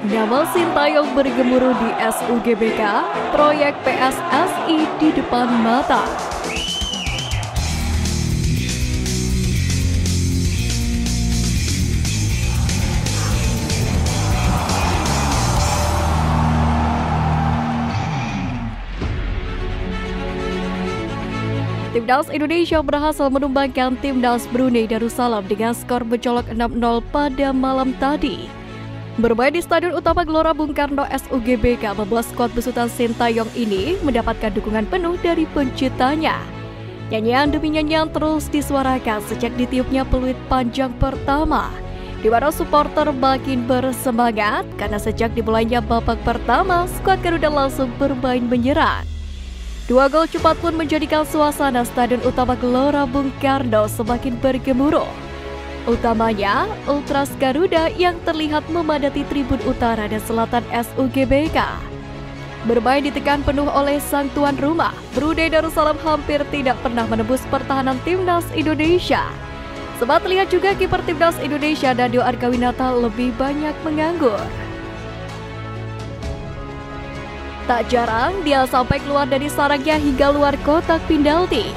Nama Sintayong bergemuruh di SUGBK, proyek PSSI di depan mata. Timnas Indonesia berhasil menumbangkan Timnas Brunei Darussalam dengan skor mencolok 6-0 pada malam tadi. Bermain di Stadion Utama Gelora Bung Karno SUGBK membuat skuad besutan Sintayong ini mendapatkan dukungan penuh dari penciptanya. Nyanyian demi nyanyian terus disuarakan sejak ditiupnya peluit panjang pertama, di mana supporter makin bersemangat karena sejak dimulainya babak pertama, skuad Garuda langsung bermain menyerang. 2 gol cepat pun menjadikan suasana Stadion Utama Gelora Bung Karno semakin bergemuruh. Utamanya, Ultras Garuda yang terlihat memadati tribun utara dan selatan SUGBK. Bermain ditekan penuh oleh sang tuan rumah, Brunei Darussalam hampir tidak pernah menembus pertahanan Timnas Indonesia. Sempat terlihat juga kiper Timnas Indonesia Dadio Argawinata lebih banyak menganggur. Tak jarang dia sampai keluar dari sarangnya hingga luar kotak penalti.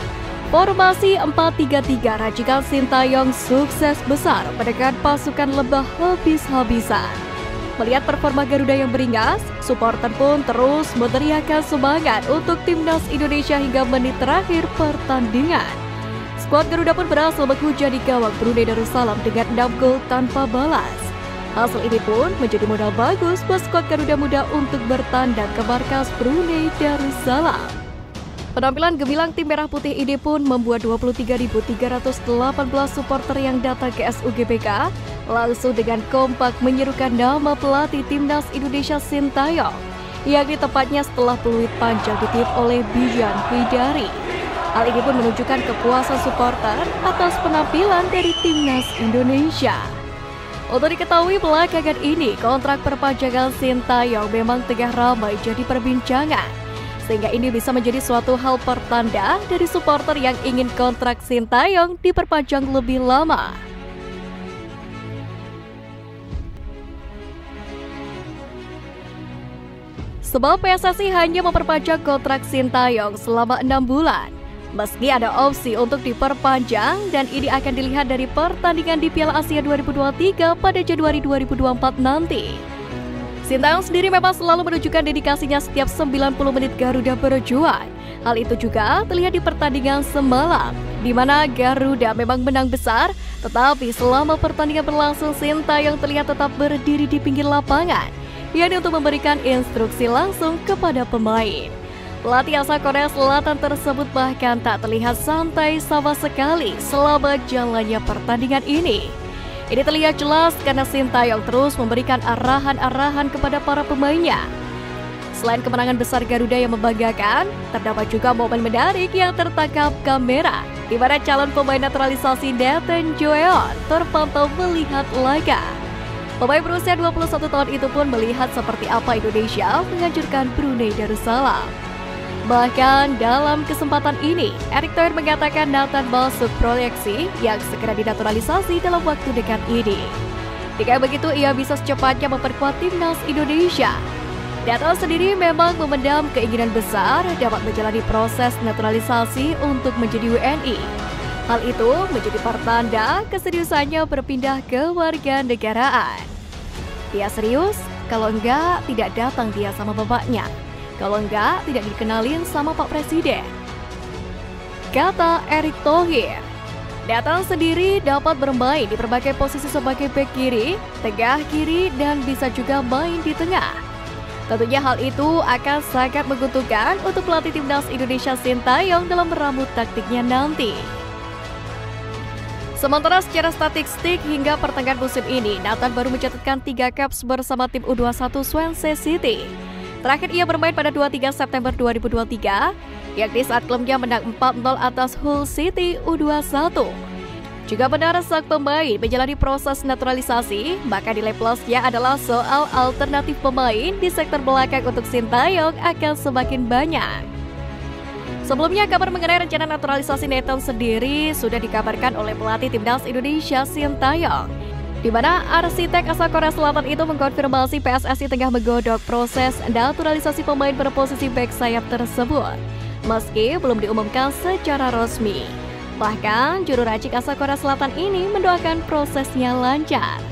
Formasi 4-3-3 racikan Sintayong sukses besar menekan pasukan lebah habis-habisan. Melihat performa Garuda yang beringas, supporter pun terus meneriakkan semangat untuk Timnas Indonesia hingga menit terakhir pertandingan. Skuad Garuda pun berhasil menghujani gawang Brunei Darussalam dengan 6 gol tanpa balas. Hasil ini pun menjadi modal bagus buat skuad Garuda Muda untuk bertandang ke markas Brunei Darussalam. Penampilan gemilang tim merah putih ini pun membuat 23.318 supporter yang datang ke SUGBK langsung dengan kompak menyerukan nama pelatih Timnas Indonesia Sintayong, yakni tepatnya setelah peluit panjang ditiup oleh Bijan Hidari. Hal ini pun menunjukkan kepuasan supporter atas penampilan dari Timnas Indonesia. Untuk diketahui belakangan ini, kontrak perpanjangan Sintayong memang tengah ramai jadi perbincangan. Sehingga ini bisa menjadi suatu hal pertanda dari supporter yang ingin kontrak Sintayong diperpanjang lebih lama. Sebab PSSI hanya memperpanjang kontrak Sintayong selama 6 bulan. Meski ada opsi untuk diperpanjang dan ini akan dilihat dari pertandingan di Piala Asia 2023 pada Januari 2024 nanti. Sintayong sendiri memang selalu menunjukkan dedikasinya setiap 90 menit Garuda berjuang. Hal itu juga terlihat di pertandingan semalam, di mana Garuda memang menang besar, tetapi selama pertandingan berlangsung Sintayong terlihat tetap berdiri di pinggir lapangan, yakni untuk memberikan instruksi langsung kepada pemain. Pelatih asal Korea Selatan tersebut bahkan tak terlihat santai sama sekali selama jalannya pertandingan ini. Ini terlihat jelas karena Sintayong terus memberikan arahan-arahan kepada para pemainnya. Selain kemenangan besar Garuda yang membanggakan, terdapat juga momen menarik yang tertangkap kamera, di mana calon pemain naturalisasi Nathan Joeon terpantau melihat laga. Pemain berusia 21 tahun itu pun melihat seperti apa Indonesia menghancurkan Brunei Darussalam. Bahkan dalam kesempatan ini, Erick Thohir mengatakan Nathan masuk proyeksi yang segera dinaturalisasi dalam waktu dekat ini. Jika begitu, ia bisa secepatnya memperkuat Timnas Indonesia. Nathan sendiri memang memendam keinginan besar dapat menjalani proses naturalisasi untuk menjadi WNI. Hal itu menjadi pertanda keseriusannya berpindah ke warganegaraan. Dia serius, kalau enggak tidak datang dia sama bapaknya. Kalau enggak, tidak dikenalin sama Pak Presiden, kata Erick Thohir. Nathan sendiri dapat bermain di berbagai posisi sebagai bek kiri, tengah kiri, dan bisa juga main di tengah. Tentunya hal itu akan sangat menguntungkan untuk pelatih Timnas Indonesia Sintayong dalam meramu taktiknya nanti. Sementara secara statistik hingga pertengahan musim ini, Nathan baru mencatatkan 3 caps bersama tim U21 Swansea City. Terakhir ia bermain pada 23 September 2023, yakni saat klubnya menang 4-0 atas Hull City U21. Jika benar sang pemain menjalani proses naturalisasi, maka nilai plusnya adalah soal alternatif pemain di sektor belakang untuk Sintayong akan semakin banyak. Sebelumnya, kabar mengenai rencana naturalisasi Nathan sendiri sudah dikabarkan oleh pelatih Timnas Indonesia Sintayong. di mana arsitek asal Korea Selatan itu mengkonfirmasi PSSI tengah menggodok proses naturalisasi pemain berposisi bek sayap tersebut, meski belum diumumkan secara resmi. Bahkan, juru racik asal Korea Selatan ini mendoakan prosesnya lancar.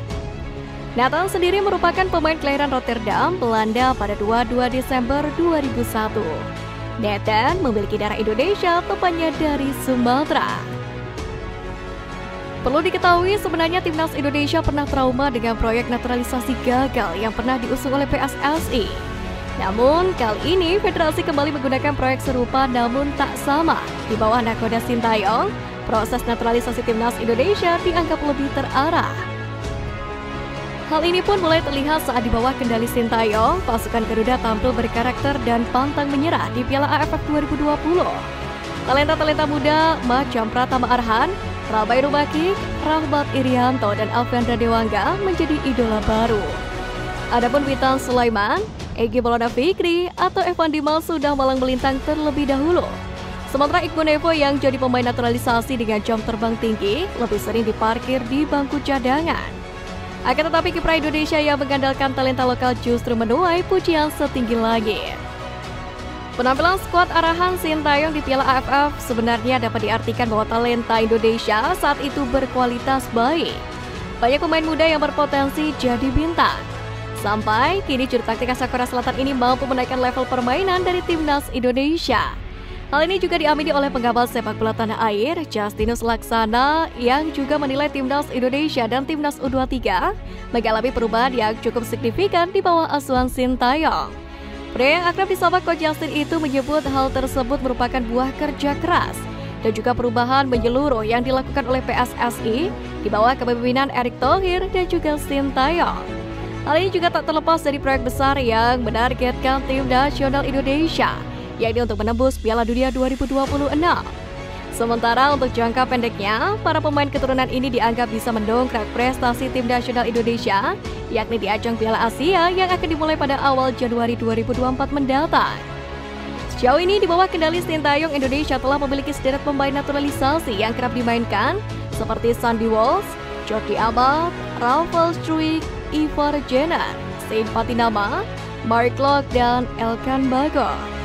Nathan sendiri merupakan pemain kelahiran Rotterdam, Belanda pada 22 Desember 2001. Nathan memiliki darah Indonesia, tepatnya dari Sumatera. Perlu diketahui, sebenarnya Timnas Indonesia pernah trauma dengan proyek naturalisasi gagal yang pernah diusung oleh PSSI. Namun, kali ini Federasi kembali menggunakan proyek serupa namun tak sama. Di bawah nakoda Sintayong, proses naturalisasi Timnas Indonesia dianggap lebih terarah. Hal ini pun mulai terlihat saat di bawah kendali Sintayong, pasukan Garuda tampil berkarakter dan pantang menyerah di Piala AFF 2020. Talenta-talenta muda macam Pratama Arhan, Rabai Rubakik, Rahmat Irianto, dan Alvendra Dewangga menjadi idola baru. Adapun Witan Sulaiman, Egy Maulana Fikri, atau Evan Dimas sudah malang melintang terlebih dahulu. Sementara Iqbal Nevo yang jadi pemain naturalisasi dengan jam terbang tinggi lebih sering diparkir di bangku cadangan. Akan tetapi kiprah Indonesia yang mengandalkan talenta lokal justru menuai pujian setinggi langit. Penampilan skuad arahan Sintayong di Piala AFF sebenarnya dapat diartikan bahwa talenta Indonesia saat itu berkualitas baik. Banyak pemain muda yang berpotensi jadi bintang. Sampai kini juru taktik asal Korea Selatan ini mampu menaikkan level permainan dari Timnas Indonesia. Hal ini juga diamini oleh pengamal sepak bola tanah air, Justinus Laksana, yang juga menilai Timnas Indonesia dan Timnas U23 mengalami perubahan yang cukup signifikan di bawah asuhan Sintayong. Pria yang akrab disapa Coach Justin itu menyebut hal tersebut merupakan buah kerja keras dan juga perubahan menyeluruh yang dilakukan oleh PSSI di bawah kepemimpinan Erick Thohir dan juga Sintayong. Hal ini juga tak terlepas dari proyek besar yang menargetkan tim nasional Indonesia, yaitu untuk menembus Piala Dunia 2026. Sementara untuk jangka pendeknya, para pemain keturunan ini dianggap bisa mendongkrak prestasi tim nasional Indonesia, yakni di ajang Piala Asia yang akan dimulai pada awal Januari 2024 mendatang. Sejauh ini di bawah kendali Sintayong, Indonesia telah memiliki sederet pemain naturalisasi yang kerap dimainkan seperti Sandy Walsh, Jordi Amat, Rafael Struijk, Ivar Jenner, Saint Patinama, Mark Locke, dan Elkan Bagot.